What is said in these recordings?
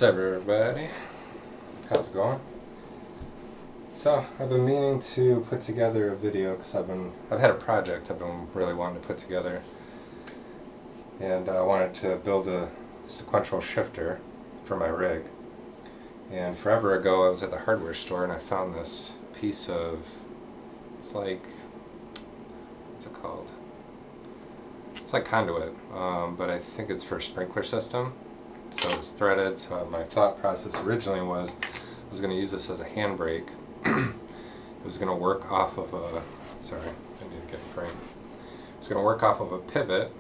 What's up, everybody? How's it going? So I've been meaning to put together a video because I've had a project I've been really wanting to put together, and I wanted to build a sequential shifter for my rig. And forever ago, I was at the hardware store and I found this piece of, it's like, what's it called? It's like conduit, but I think it's for a sprinkler system. So it's threaded. So my thought process originally was I was going to use this as a handbrake. It was going to work off of a, sorry, I need to get a frame. It's going to work off of a pivot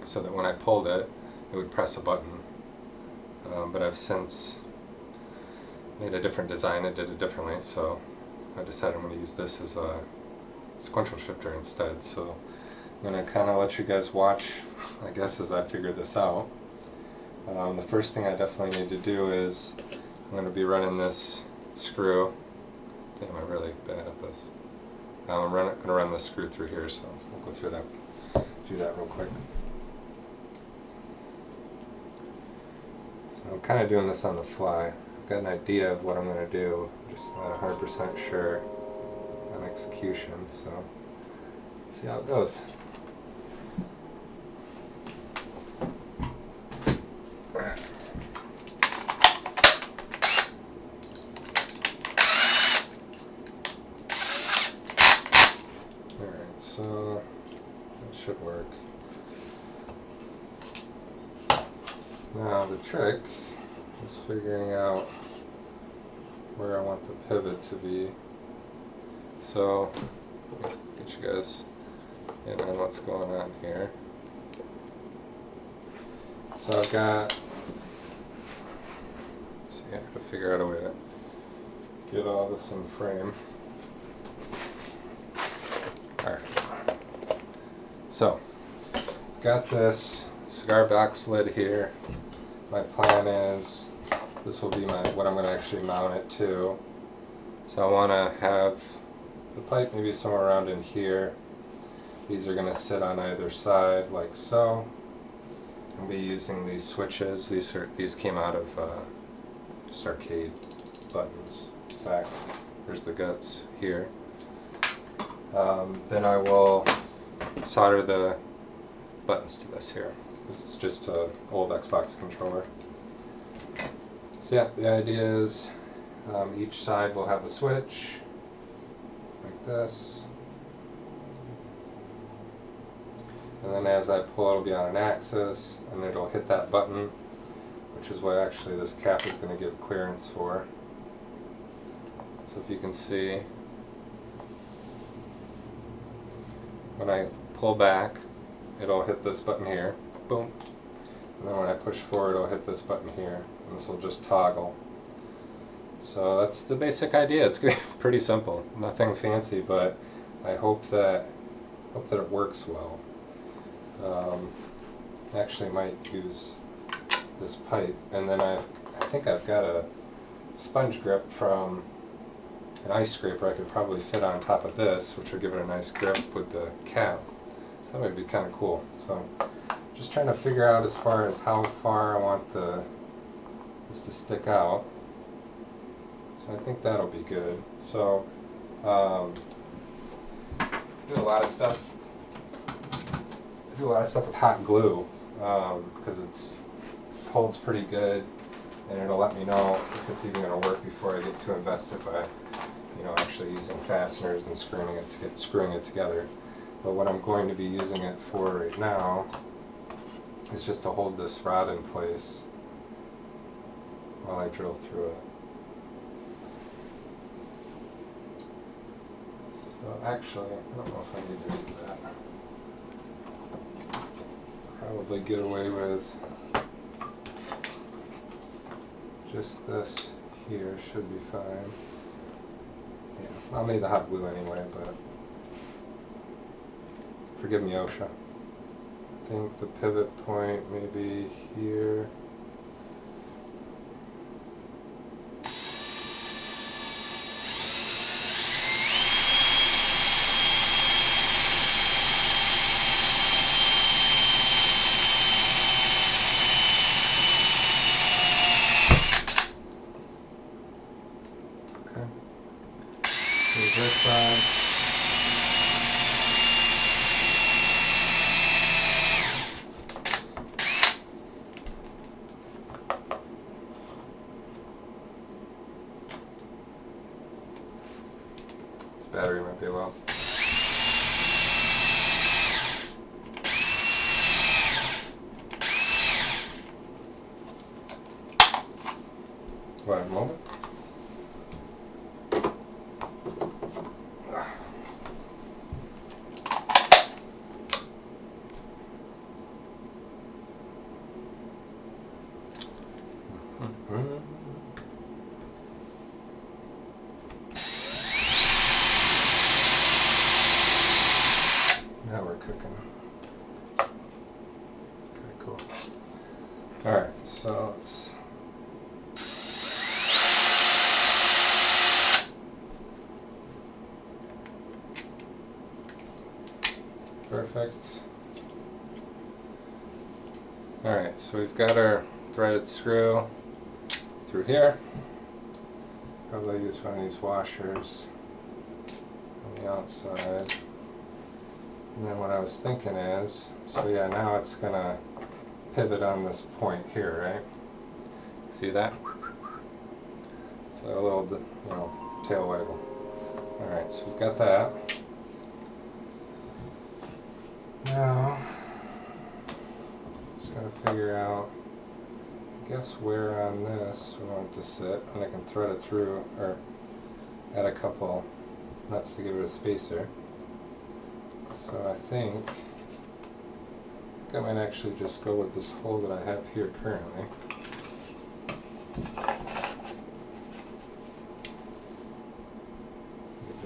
so that when I pulled it, it would press a button. But I've since made a different design and did it differently, so I decided I'm going to use this as a sequential shifter instead. So I'm going to kind of let you guys watch, I guess, as I figure this out. The first thing I definitely need to do is I'm going to be running this screw. Damn, I'm really bad at this. I'm going to run this screw through here, so we'll go through that. Do that real quick. So I'm kind of doing this on the fly. I've got an idea of what I'm going to do, just not 100% sure on execution, so let's see how it goes. Alright, so that should work. Now the trick is figuring out where I want the pivot to be. So let's get you guys in on what's going on here. So I've got, let's see, I have to figure out a way to get all this in frame. Alright, so got this cigar box lid here. My plan is this will be what I'm going to actually mount it to. So I want to have the pipe maybe somewhere around in here. These are going to sit on either side like so. I'll be using these switches. These came out of just arcade buttons. In fact, here's the guts here. Then I will solder the buttons to this here. This is just an old Xbox controller. So yeah, the idea is each side will have a switch like this. And then as I pull, it'll be on an axis, and it'll hit that button, which is what actually this cap is going to give clearance for. So if you can see, when I pull back, it'll hit this button here, boom. And then when I push forward, it'll hit this button here, and this will just toggle. So that's the basic idea. It's pretty simple, nothing fancy, but I hope that it works well. Actually might use this pipe, and then I think I've got a sponge grip from an ice scraper I could probably fit on top of this, which would give it a nice grip with the cap. So that would be kind of cool. So just trying to figure out as far as how far I want this to stick out. So I think that'll be good. So I do a lot of stuff with hot glue because it holds pretty good, and it'll let me know if it's even going to work before I get too invested by, actually using fasteners and screwing it together. But what I'm going to be using it for right now is just to hold this rod in place while I drill through it. So actually, I don't know if I need to do that. Probably get away with just this here, should be fine. Yeah, I'll need the hot glue anyway, but forgive me, OSHA. I think the pivot point may be here. Here's this side. This battery might be low. What, moment? Now we're cooking. Okay, cool. Alright, so let's perfect. Alright, so we've got our threaded screw through here. Probably use one of these washers on the outside. And then what I was thinking is, so yeah, now it's going to pivot on this point here, right? See that? So a little, tail wiggle. Alright, so we've got that. Now, just got to figure out, I guess, where on this we want it to sit, and I can thread it through, or add a couple nuts to give it a spacer. So I think I might actually just go with this hole that I have here currently.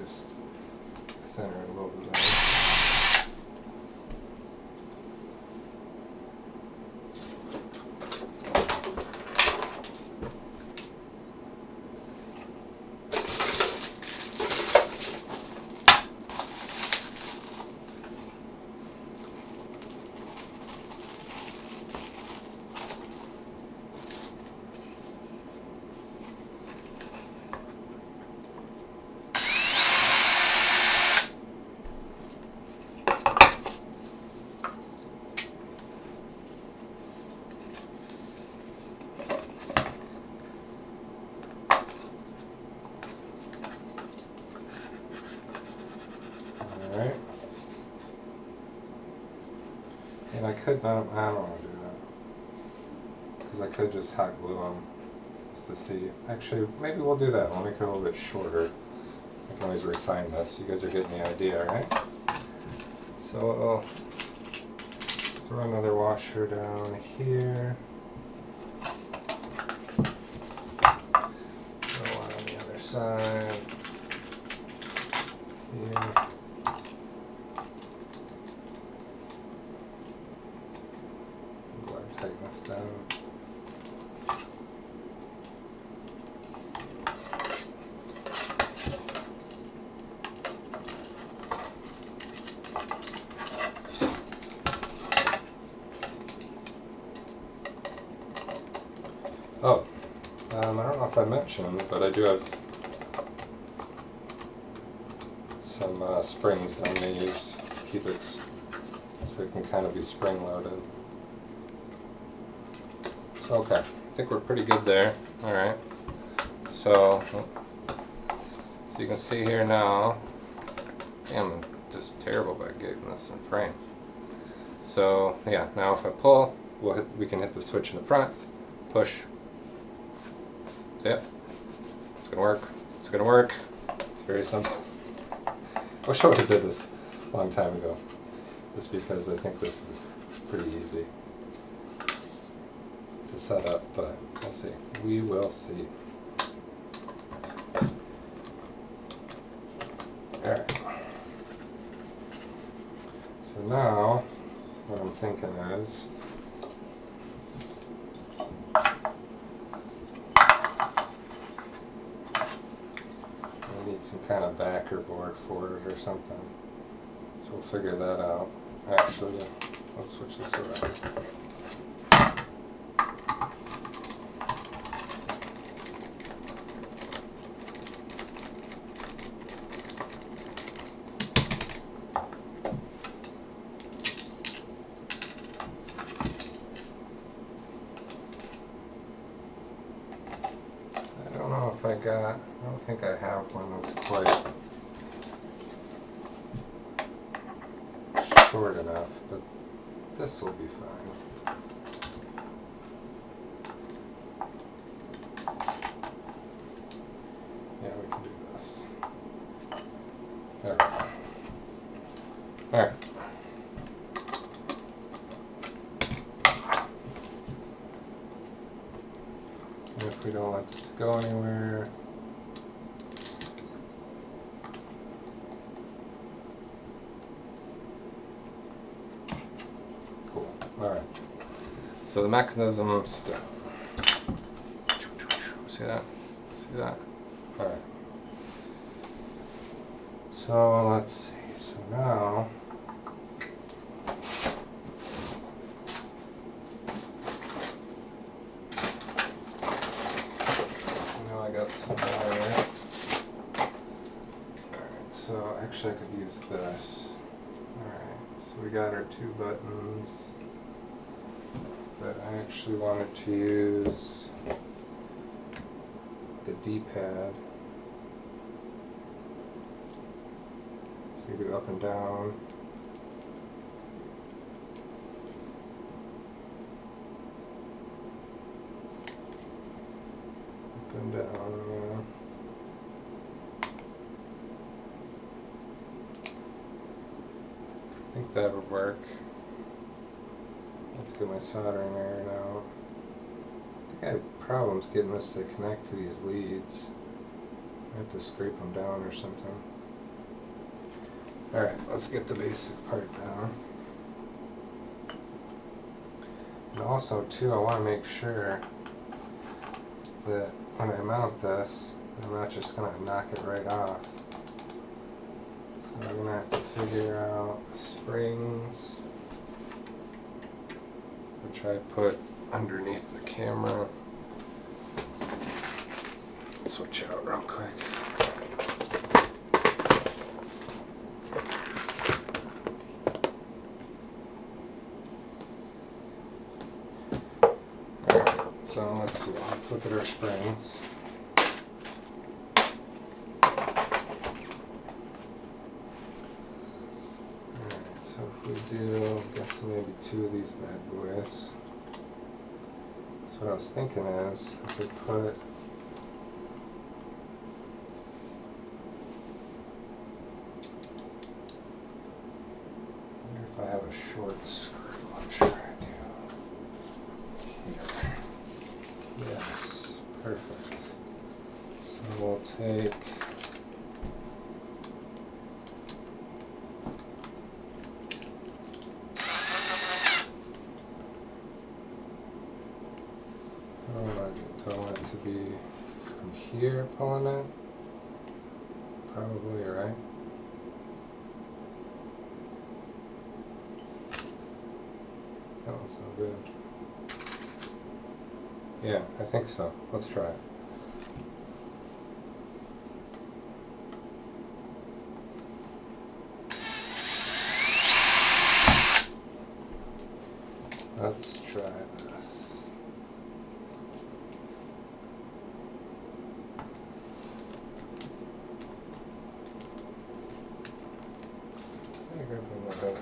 Just center it a little bit better. Alright. And I could not, I don't want to do that. Because I could just hot glue them just to see. Actually, maybe we'll do that. We'll make it a little bit shorter. I can always refine this. You guys are getting the idea, right? So we'll throw another washer down here. Throw one on the other side. Here. Go ahead and tighten this down. Oh, I don't know if I mentioned, but I do have some springs that I'm going to use to keep it so it can kind of be spring loaded. So, okay, I think we're pretty good there. Alright, so you can see here now, damn, I'm just terrible about getting this in frame. So yeah, now if I pull, we can hit the switch in the front, push. See it? It's gonna work. It's gonna work. It's very simple. I wish I would have did this a long time ago, just because I think this is pretty easy to set up, but we'll see. We will see. Alright. So now, what I'm thinking is, I need some kind of backer board for it or something. So we'll figure that out. Actually, let's switch this around. got. I don't think I have one that's quite short enough, but this will be fine. Yeah, we can do this. There we go. Alright. And if we don't want this to go anywhere, cool. Alright. So the mechanism's done. See that? See that? Alright. So let's see. So now I got some wire. Alright, so actually I could use this. Alright, so we got our 2 buttons. But I actually wanted to use the D-pad. So you go up and down. Up and down, yeah. I think that would work. Let's get my soldering iron out. I think I have problems getting this to connect to these leads. I have to scrape them down or something. Alright, let's get the basic part down. And also, too, I want to make sure that when I mount this, I'm not just going to knock it right off. So I'm going to have to figure out the springs, which I put underneath the camera. Switch out real quick. Alright, so let's see. Let's look at our springs. Alright, so if we do, I guess maybe 2 of these bad boys. So what I was thinking is, if we put I have a short screw. I'm sure I do. Here. Yes, perfect. So we'll take do I want it to be from here pulling it? Probably, right? That one's so good. Yeah, I think so. Let's try it. Let's try this. I grab my hood.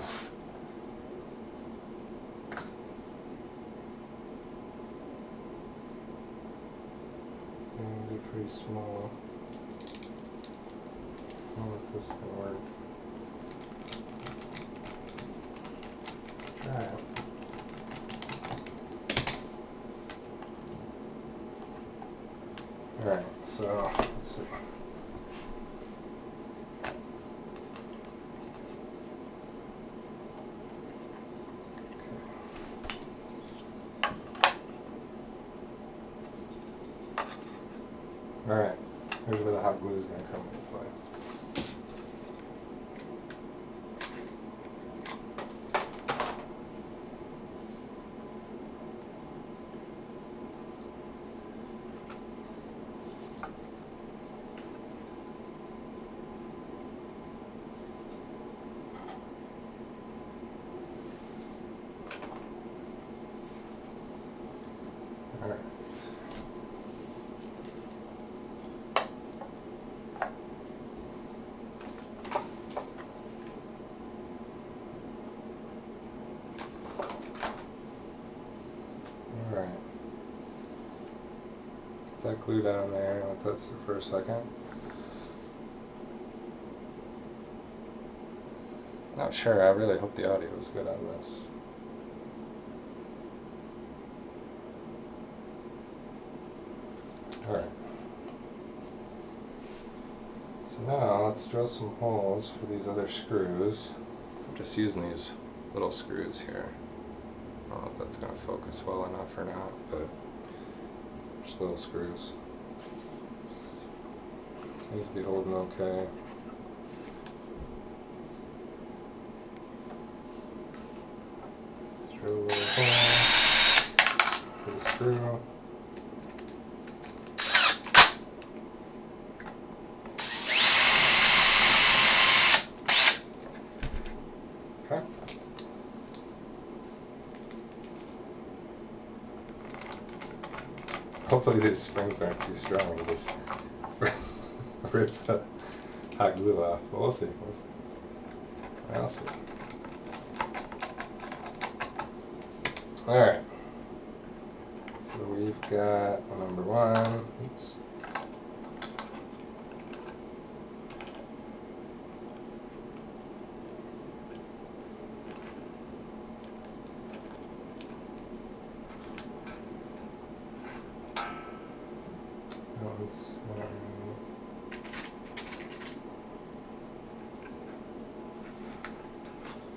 Things are pretty small. I don't know if this can work. Try it. Alright, so let's see. Alright, here's where the hot glue is going to come into play. quick glue down there. I'll touch it for a second. Not sure. I really hope the audio is good on this. Alright. So now let's drill some holes for these other screws. I'm just using these little screws here. I don't know if that's going to focus well enough or not, but just little screws. This needs to be holding okay. Let's drill a little hole for the screw. Okay. Hopefully these springs aren't too strong and just rip the hot glue off. But we'll see. We'll see. I'll see. Alright. So we've got number one. Oops.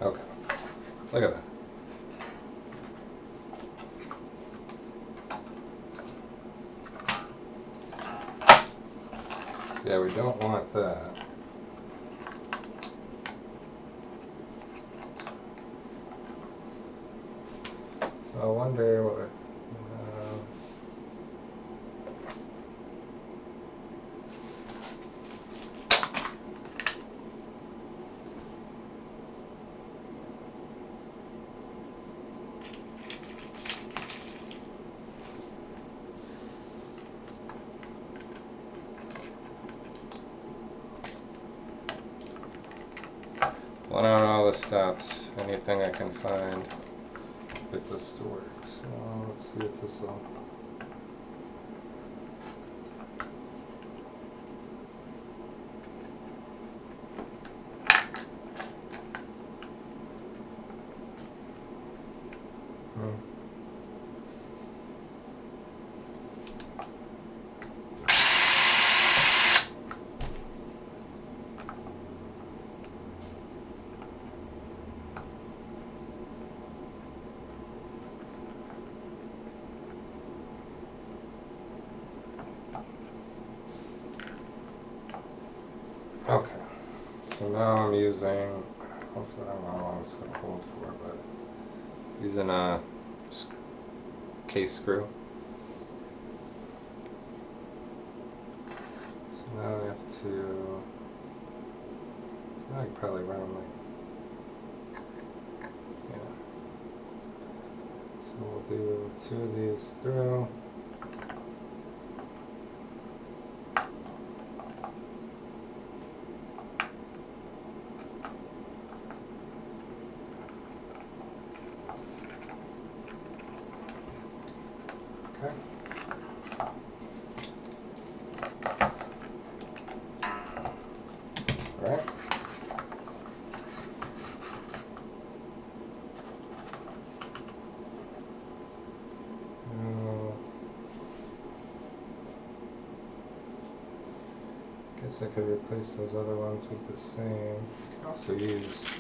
Okay, look at that. Yeah, we don't want that. So I wonder what. Pulling out all the stops, anything I can find to get this to work. So let's see if this will. Okay, so now I'm using, hopefully I don't know how long it's going to hold for, but using a case screw. So now I have to, so now I can probably run like, yeah. So we'll do 2 of these through. Okay. All right. Guess I could replace those other ones with the same. I can also use.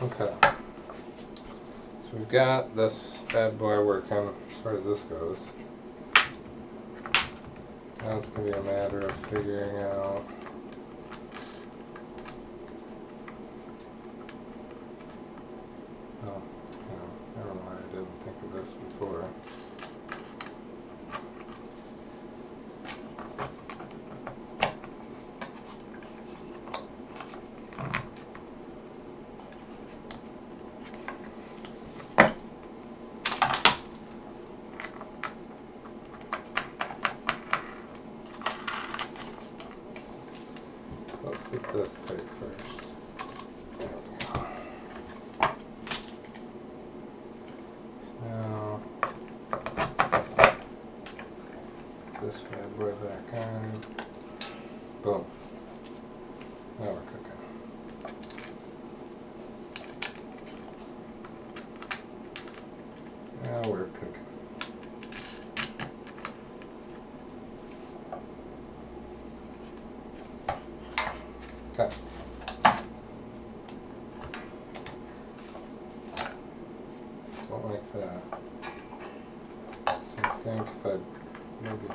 Okay, so we've got this bad boy working as far as this goes. Now it's going to be a matter of figuring out I don't know why I didn't think of this before. this tape first. There we go. Now, this bad boy back on. Boom. Now we're cooking. Now we're cooking. Okay. Don't like that. So I think if I maybe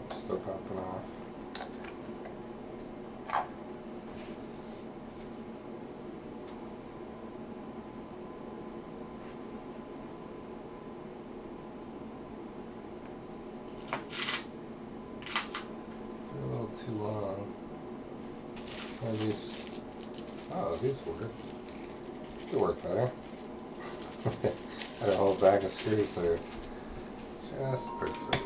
still popping off. They're a little too long. Are these? Oh, these work. They work better. Had a whole bag of screws there. Just perfect.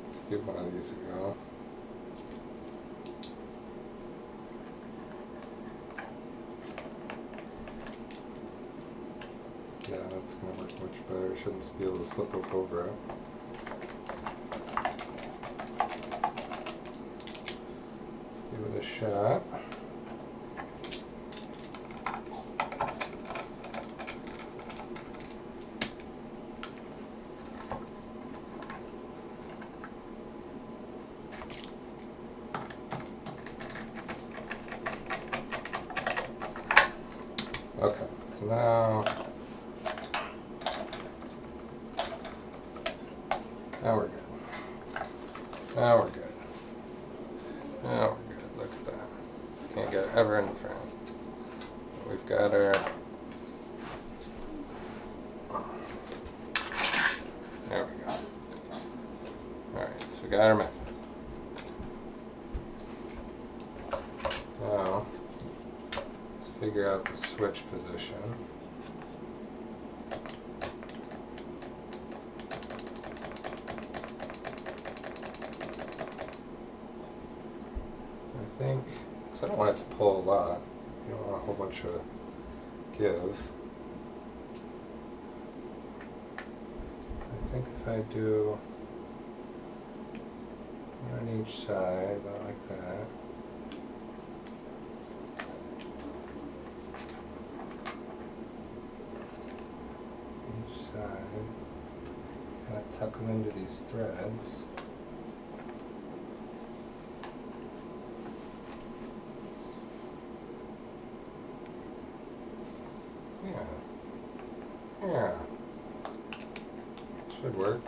Let's give one of these a go. Yeah, that's going to work much better. I shouldn't be able to slip up over it. Let's give it a shot. Okay, so now we're good. Now we're good. Now we're good. Look at that. Can't get ever in front. We've got our. There we go. Alright, so we got our mechanism. Now, let's figure out the switch position. I think, because I don't want it to pull a lot. You don't want a whole bunch of give. I think if I do one on each side, about like that. Each side. Kind of tuck them into these threads. Yeah. Should work.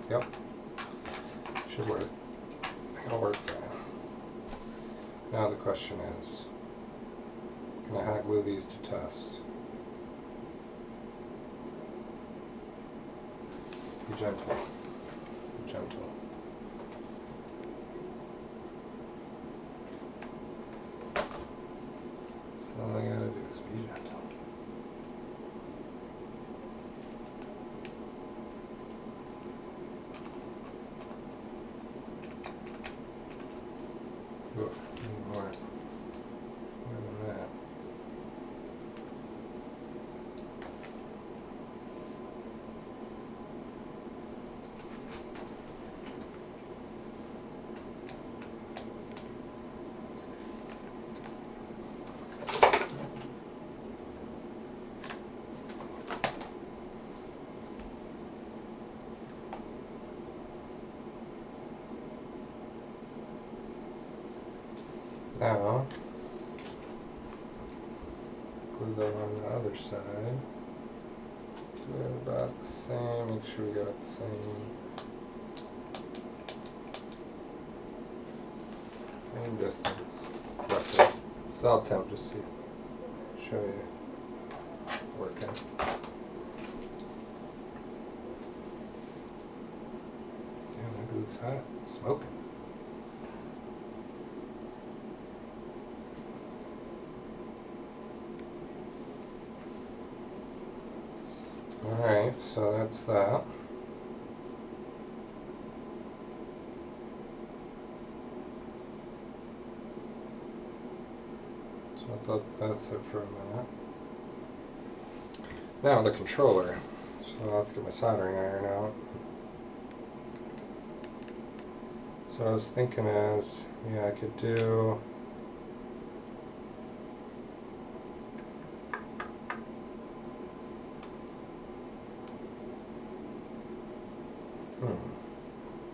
Yep. Should work. It'll work fine. Now the question is, can I hot glue these to test? Be gentle. Be gentle. All I gotta do is be gentle. Ooh, need more than that. Now, glue that on the other side. Do it about the same, make sure we got it the same distance, roughly. So I'll attempt to show you working. Damn, that glue's hot, smoking. Alright, so that's that. So I thought that's it for a minute. Now the controller. So let's get my soldering iron out. So what I was thinking is, yeah, I could do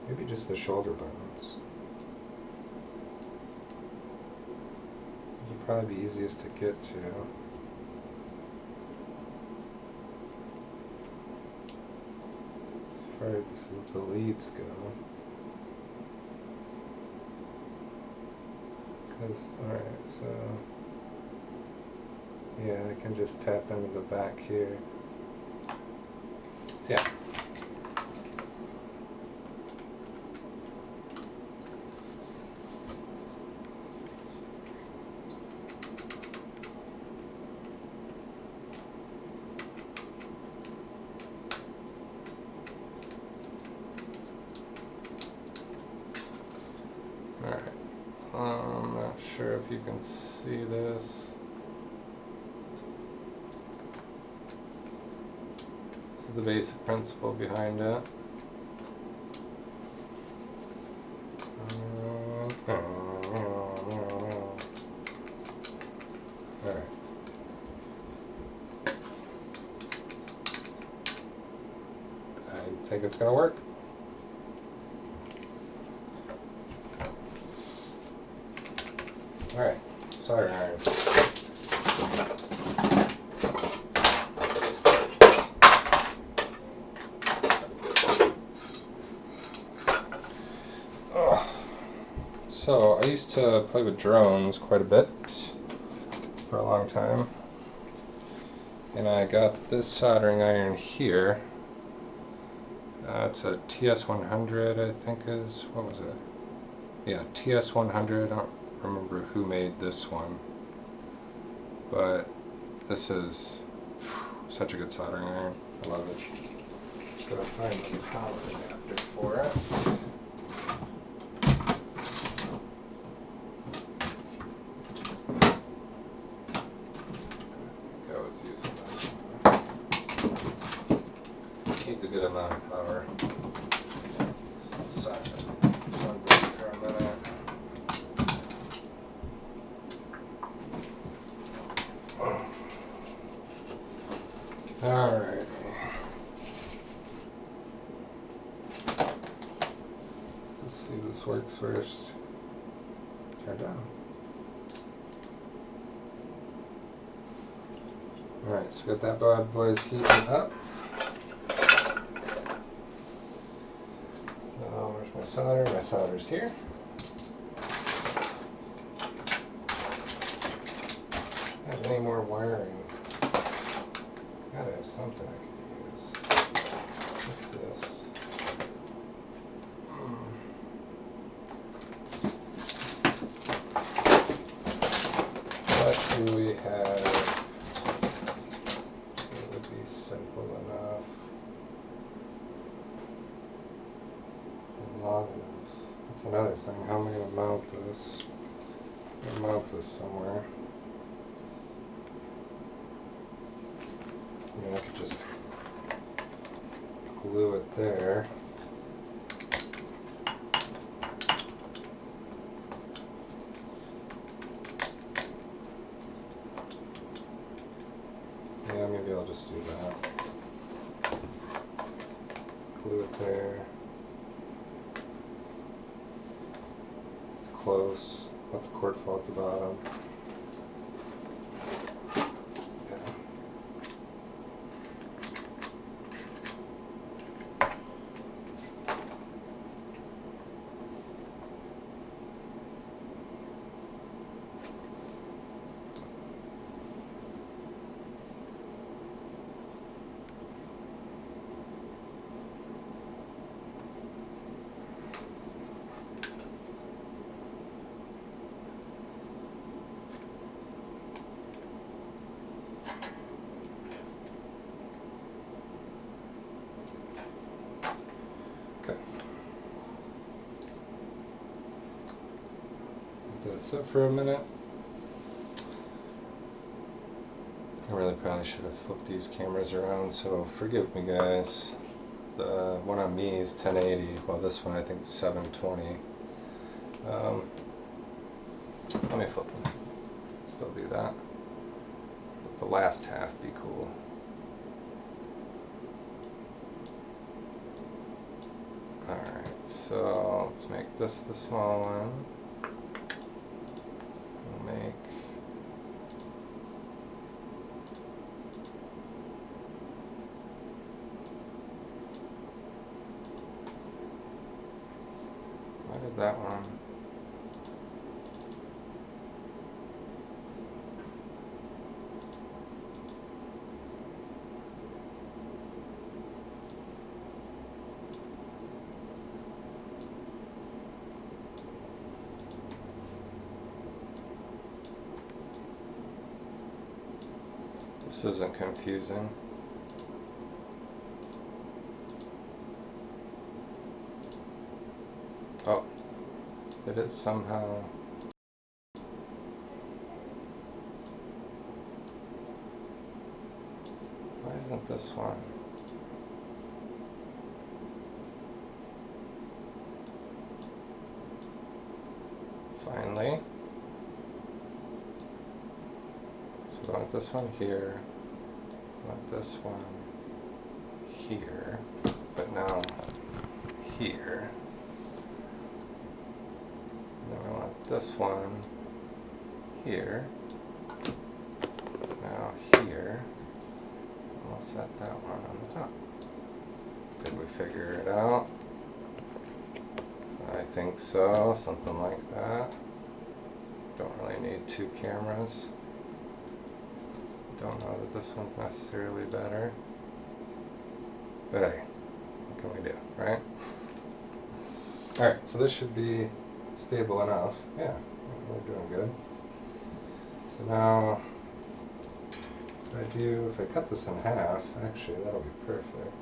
maybe just the shoulder buttons. Would probably be easiest to get to. As far as the leads go. Alright, so yeah, I can just tap into the back here. So yeah. Alright. I'm not sure if you can see this. This is the basic principle behind it. Alright. I think it's going to work. Alright, soldering iron. So I used to play with drones quite a bit for a long time. And I got this soldering iron here. It's a TS100, I think is, what was it? Yeah, TS100. I don't remember who made this one, but this is such a good soldering iron. I love it. Just gotta find the power adapter for it. I was using this one. Needs a good amount of power. So for a minute. Alright. Let's see if this works first. Turn down. Alright, so we got that bad boy's heating up. Where's my solder? My solder's here. I have any more wiring. Gotta have something I can use. What's this? What do we have? It would be simple enough. And long enough. That's another thing. How am I going to mount this? I'm going to mount this somewhere. I mean, I could just glue it there. Yeah, maybe I'll just do that. Glue it there. It's close. Let the cord fall at the bottom. that sit for a minute. I really probably should have flipped these cameras around, so forgive me guys. The one on me is 1080, while this one I think is 720. Let me flip them. Still do that. But the last half be cool. Alright, so let's make this the small one. We'll make that one. This isn't confusing. Oh. Did it somehow? Why isn't this one? Finally. So I want this one here. I want this one here. But now here. Then we want this one here, now here, and we'll set that one on the top. Did we figure it out? I think so, something like that. Don't really need two cameras. Don't know that this one's necessarily better. But hey, what can we do, right? Alright, so this should be stable enough. Yeah, we're doing good. So now, if I cut this in half, actually that'll be perfect.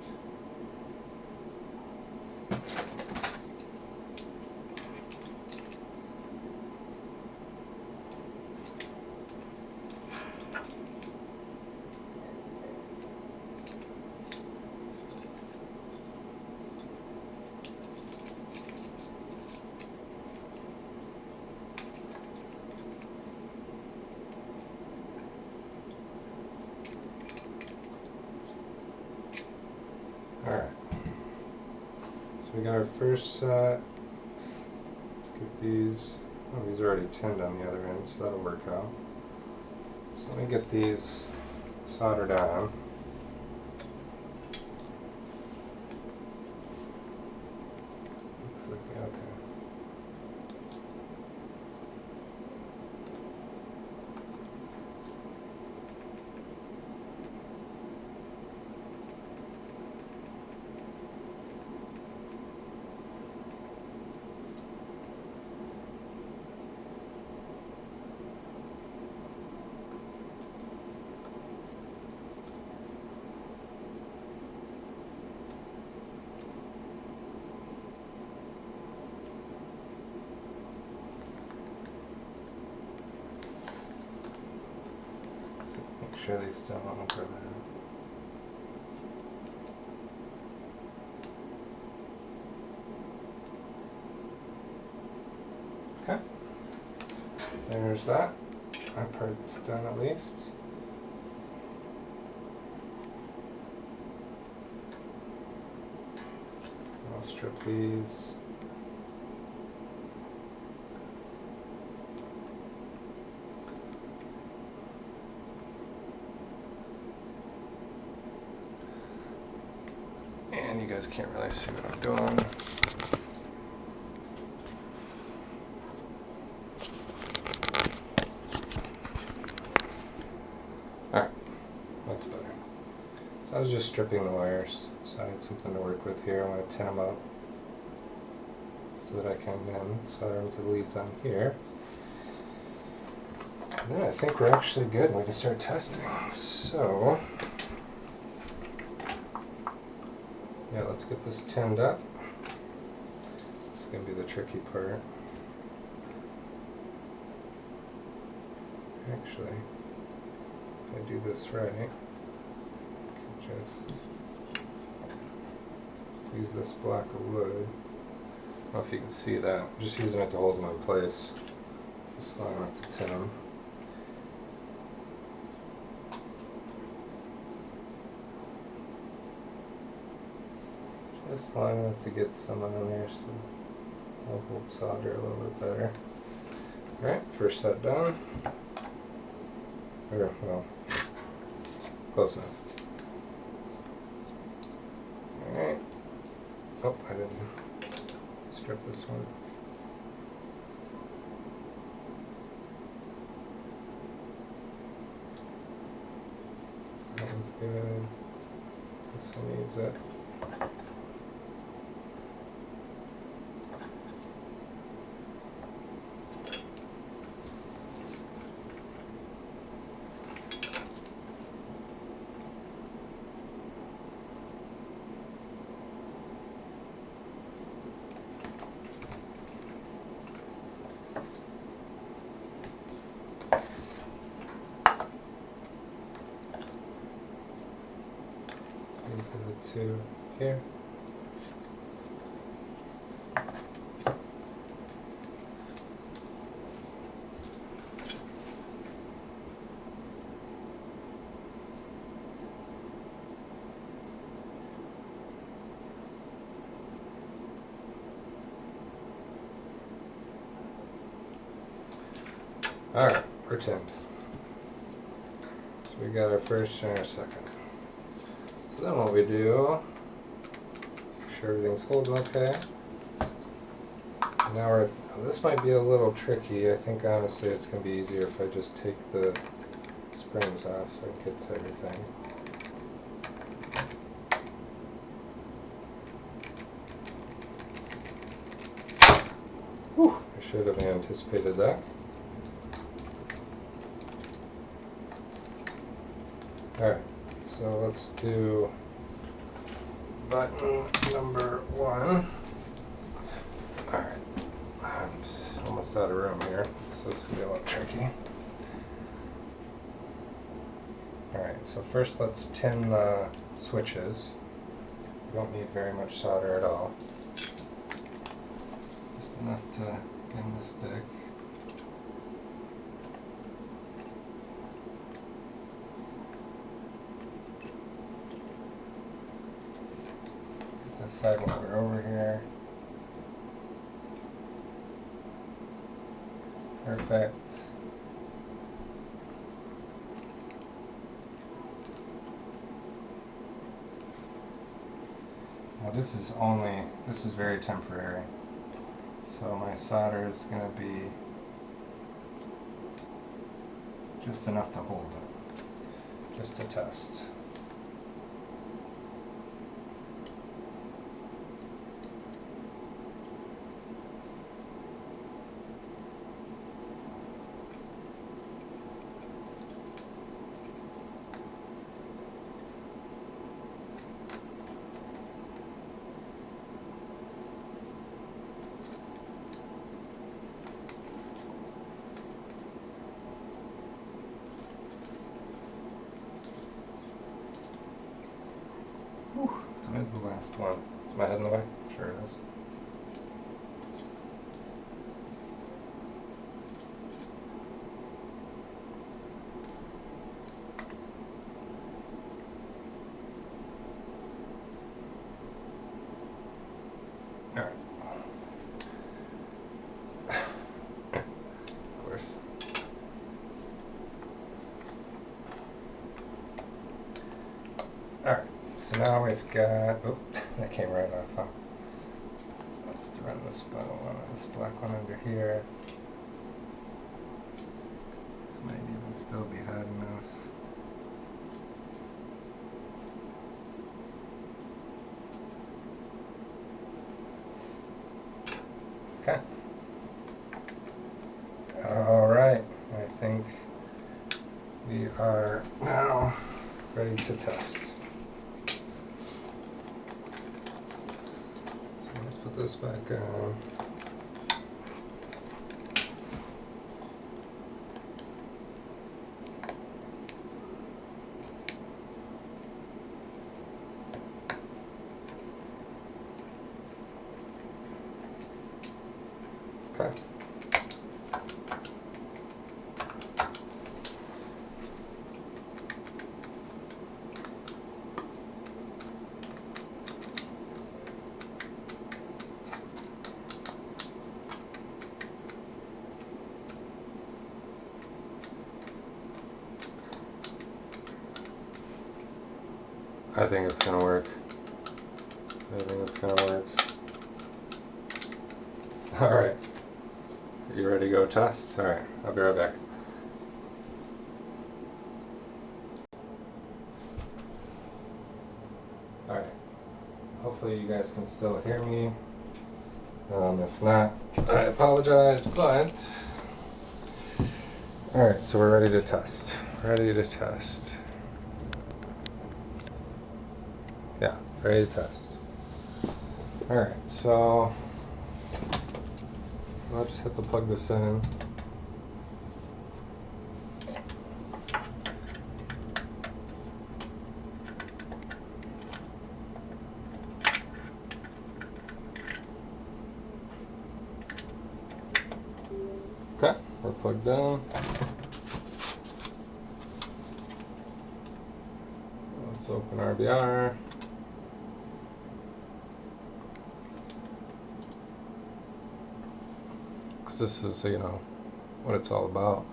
Alright, so we got our first set. Let's get these, oh, these are already tinned on the other end, so that'll work out. So let me get these soldered on. Looks like, okay. Make sure these don't overlap. Okay, there's that. That part's done at least. I'll strip these. And you guys can't really see what I'm doing. Alright, that's better. So I was just stripping the wires, so I had something to work with here. I want to tin them up so that I can then solder them to the leads on here. And then I think we're actually good and we can start testing. So, yeah, let's get this tinned up. This is going to be the tricky part. Actually, if I do this right, I can just use this block of wood. I don't know if you can see that. I'm just using it to hold them in place. Just line up the tin. Just line up to get some on there so I'll hold solder a little bit better. Alright, first set done. Or, well, close enough. Alright. Oh, I didn't strip this one. That one's good. This one needs it. These are the two here. Alright, we're tinned. So we got our first and our second. So then what we do, make sure everything's holding okay. Now this might be a little tricky. I think honestly it's going to be easier if I just take the springs off so I get to everything. Whew, I should have anticipated that. Alright, so let's do button number 1. Alright, I'm almost out of room here, so this will be a little tricky. Alright, so first let's tin the switches. We don't need very much solder at all. Just enough to get them to stick. This side while we're over here. Perfect. Now this is very temporary. So my solder is going to be just enough to hold it, just to test. So where's the last one? Is my head in the way? Sure it is. Alright. Of course. Alright. So now we've got, oh, that came right off, huh? Let's run this black one under here. This might even still be hot enough. Okay. Alright, I think we are now ready to test. Put this back on. I think it's gonna work. I think it's gonna work. Alright. You ready to go test? Alright, I'll be right back. Alright. Hopefully you guys can still hear me. If not, I apologize, but... Alright, so we're ready to test. Ready to test. Yeah, ready to test. Alright, so... I'll just have to plug this in. Okay, we're plugged in. Let's open RBR. Because this is, you know, what it's all about.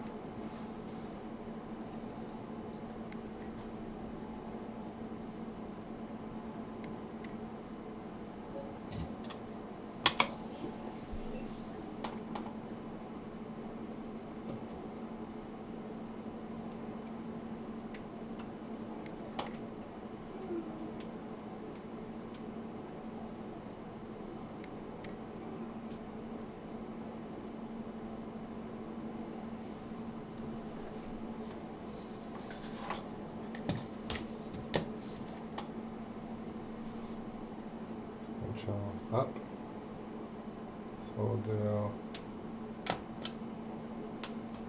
Up. So we'll do,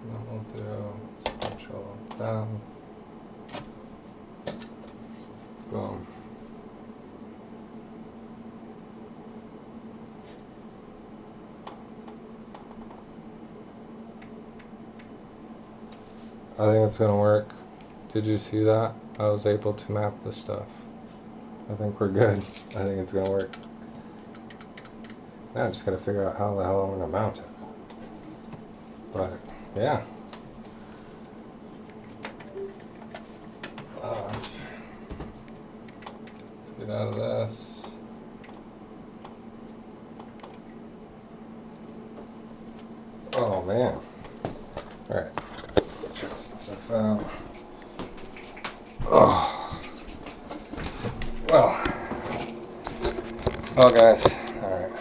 then we'll do sequential down. Boom. I think it's gonna work. Did you see that? I was able to map the stuff. I think we're good. I think it's gonna work. Now I just gotta figure out how the hell I'm gonna mount it. But yeah. Let's get out of this. Oh man. Alright, let's go check some stuff out. Oh. Well guys, alright.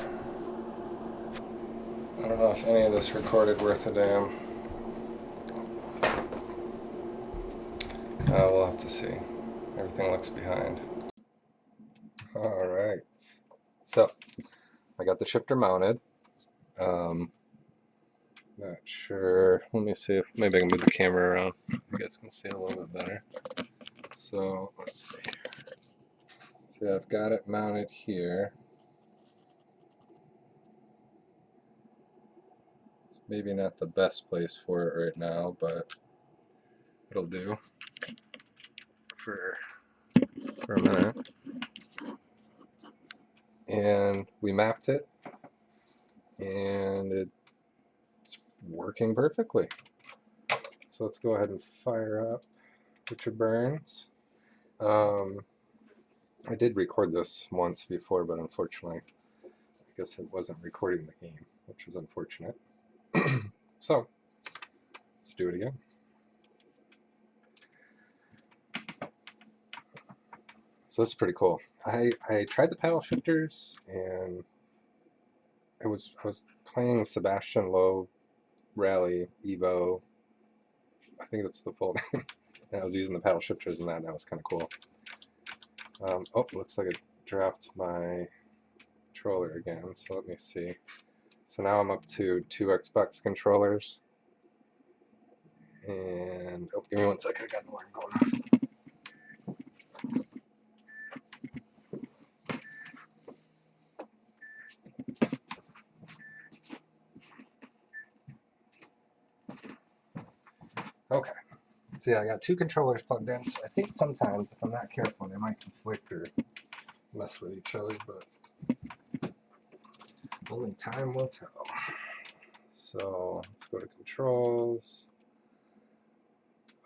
I don't know if any of this recorded worth a damn. We'll have to see. Everything looks behind. Alright. So, I got the shifter mounted. Not sure. Let me see if maybe I can move the camera around. You guys can see a little bit better. So, let's see. So, I've got it mounted here. It's maybe not the best place for it right now, but it'll do for a minute. And we mapped it, and it's working perfectly. So let's go ahead and fire up Richard Burns. I did record this once before, but unfortunately, I guess it wasn't recording the game, which was unfortunate. So let's do it again. So this is pretty cool. I tried the paddle shifters, and I was playing Sebastian Loeb Rally Evo. I think that's the full name. And I was using the paddle shifters and that was kind of cool. Oh, looks like it dropped my controller again. So let me see. So now I'm up to 2 Xbox controllers. And oh, give me 1 second. I got an alarm going off. Okay. So yeah, I got 2 controllers plugged in. So I think sometimes if I'm not careful, they might conflict or mess with each other, but only time will tell. So let's go to controls.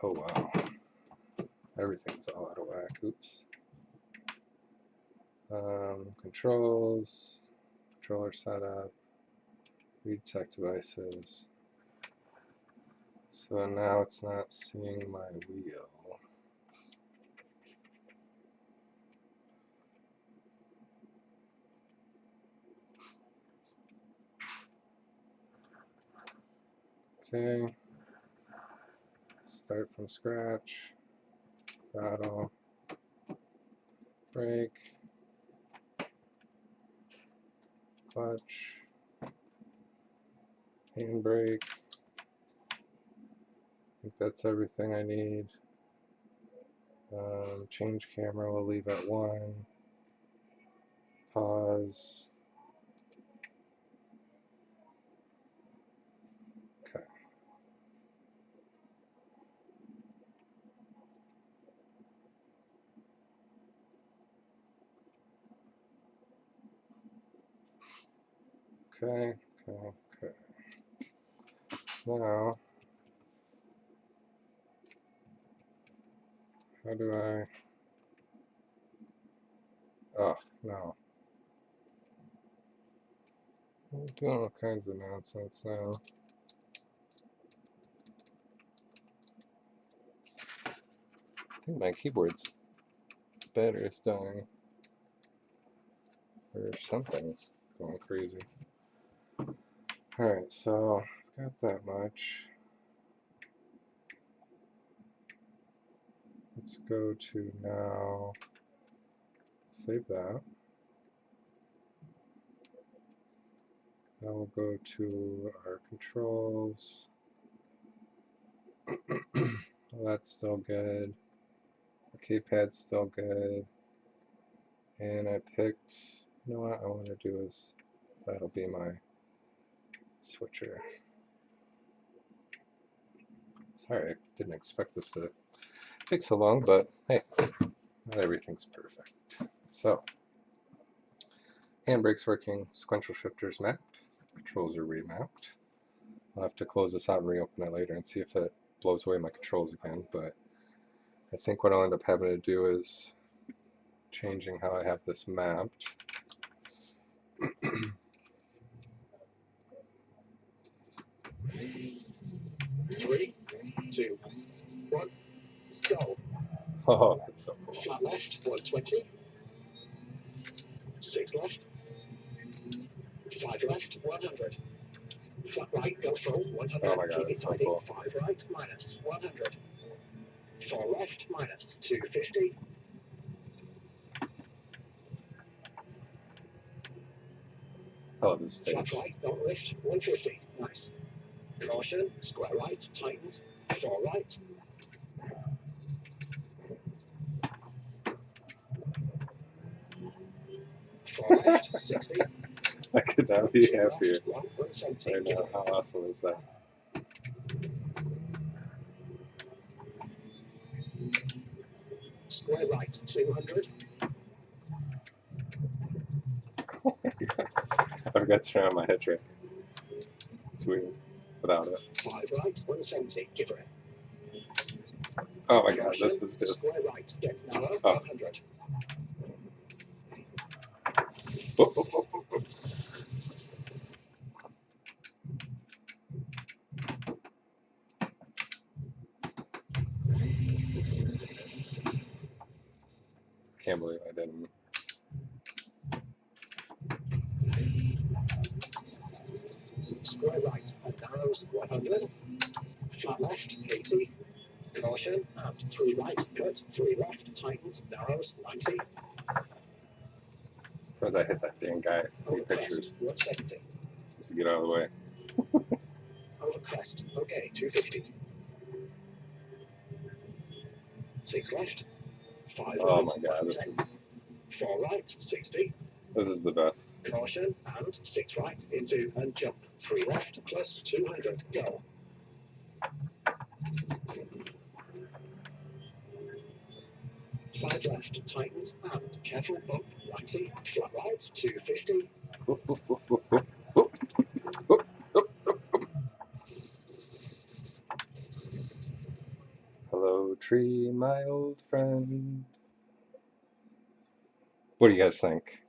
Oh wow. Everything's all out of whack. Oops. Controls, controller setup, read tech devices. So now it's not seeing my wheel. Okay, start from scratch, throttle, brake, clutch, handbrake. I think that's everything I need. Change camera we'll leave at 1. Pause. Okay. Okay. Now, how do I... Oh, no. I'm doing all kinds of nonsense now. I think my keyboard's battery's dying. Or something's going crazy. Alright, so I've got that much. Let's go to now, save that. Now we'll go to our controls. Well, that's still good. The keypad's still good. And I picked, you know what I want to do is, that'll be my switcher. Sorry, I didn't expect this to take so long, but hey, not everything's perfect. So, handbrake's working, sequential shifter's mapped, controls are remapped. I'll have to close this out and reopen it later and see if it blows away my controls again, but I think what I'll end up having to do is changing how I have this mapped. 3, 2, 1, go. Oh, that's so cool. Flat left, 120. 6 left. 5 left, 100. Flat right, go full, 100. Oh my god, Keep that's it so tidy. cool. 5 right, minus, 100. 4 left, minus, 250. Oh, this Flat stage. right, don't lift, 150. Nice. Caution, square right, tightens. 4 right. 4 left, 60. I could not be 2 happier left, 170. right now. How awesome is that? Square right, 200. I forgot to turn on my head tracker. It's weird without it. 5 right, 170. Give her. Oh my god, this is just... Square right, get narrow, Oh. 100. Oh, oh, oh, oh, oh. Can't believe I didn't. Square right, and narrows, 100. Flat left, 80. Caution, and 3 right, cut, 3 left, tightens, narrows, 90. Sometimes I hit that dang guy. Take pictures. 170. Just to get out of the way. Over crest, okay, 250. 6 left. 5 Oh right, my god, 110. 4 right, 60. this is the best. Caution, and 6 right, into, and jump. 3 left, plus 200, go. 5 left, tightens, and careful bump, 90. Flat right, 250. Oop, oop, oop, oop, oop, oop, oop, oop, oop. Hello, tree, my old friend. What do you guys think?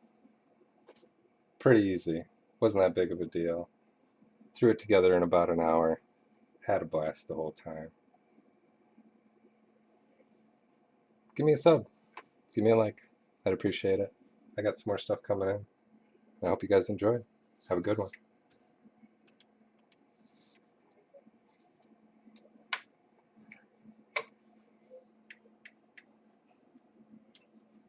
Pretty easy. Wasn't that big of a deal. Threw it together in about an hour. Had a blast the whole time. Give me a sub. Give me a like. I'd appreciate it. I got some more stuff coming in. I hope you guys enjoyed. Have a good one.